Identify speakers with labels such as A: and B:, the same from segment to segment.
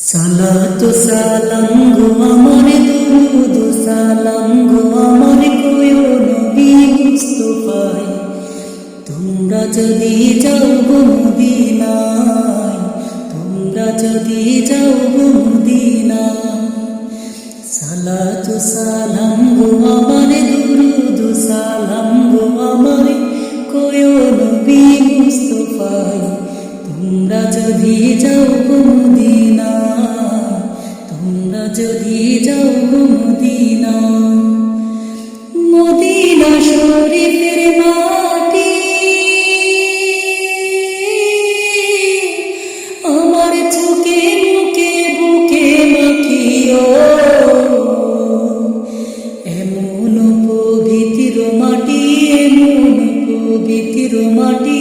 A: সালাতু সালাম গো আমার দুরুদ সালাম গো আমার কোয় নবী মুস্তাফায় তোমরা যদি যাও গো মদিনায় তোমরা যদি যাও গো মদিনায় সালাতু সালাম গো আমার দুরুদ সালাম গো আমার কোয় নবী মুস্তাফায় তোমরা যদি যাও গো মদিনা তোমরা যদি যাও গো মদিনা মদিনা শরীফের মাটি আমার চোখে মুখে বুকে মাখিও এমন পবিত্র মাটি এমন পবিত্র মাটি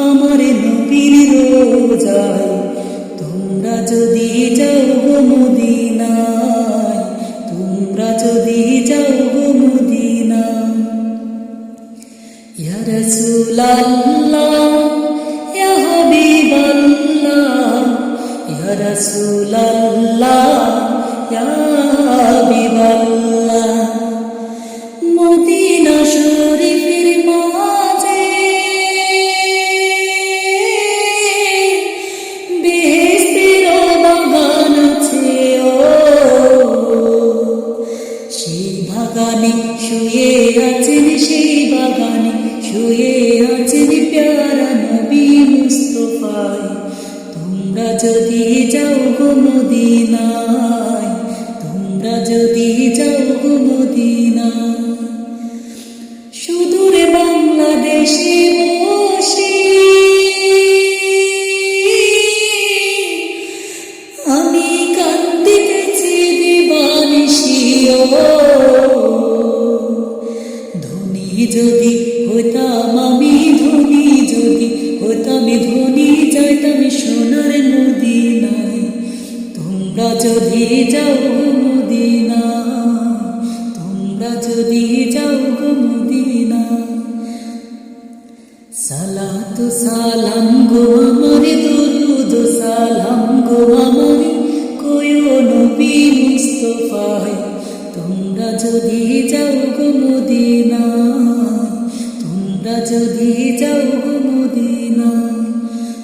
A: আমার নবীর রোজায় তোমরা যদি যাও গো মদিনায় তোমরা যদি যাও গো মদিনায় ইয়া রাসূলুল্লাহ ইয়া হাবিবাল্লাহ ইয়া রাসূলুল্লাহ ইয়া হাবিবাল্লাহ মদিনা শরীফের মাঝে বেহেশতের বাগান আছে সেই বাগানে শুয়ে আছেন সেই বাগানে শুয়ে আছেন প্যারা নবী মুস্তাফায় তোমরা যদি যাও গো মদিনায় তোমরা যদি যাও গো মদিনায় সুদূর বাংলাদেশে বসে আমি কান্দিতেছি দিবানিশিও ধনী যদি হইতাম আমি ধনী যদি হইতাম ধনী যাইতাম সোনার মদিনায় তোমরা যদি যাও গো মদিনায় তোমরা যদি যাও গো মদিনায় সালাতু সালাম গো আমার দুরুদ সালাম গো আমার কোয় নবী মুস্তাফায় তোমরা যদি যাও গো মদিনায় তোমরা যদি যাও গো মদিনায়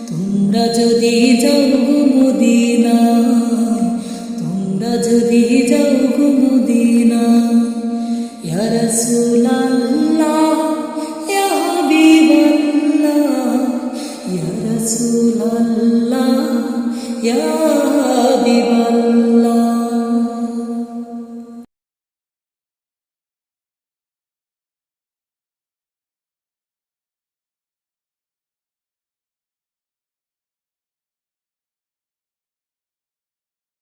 A: তোমরা যদি যাও গো মদিনায় তোমরা যদি যাও গো মদিনায় ইয়া রাসূলুল্লাহ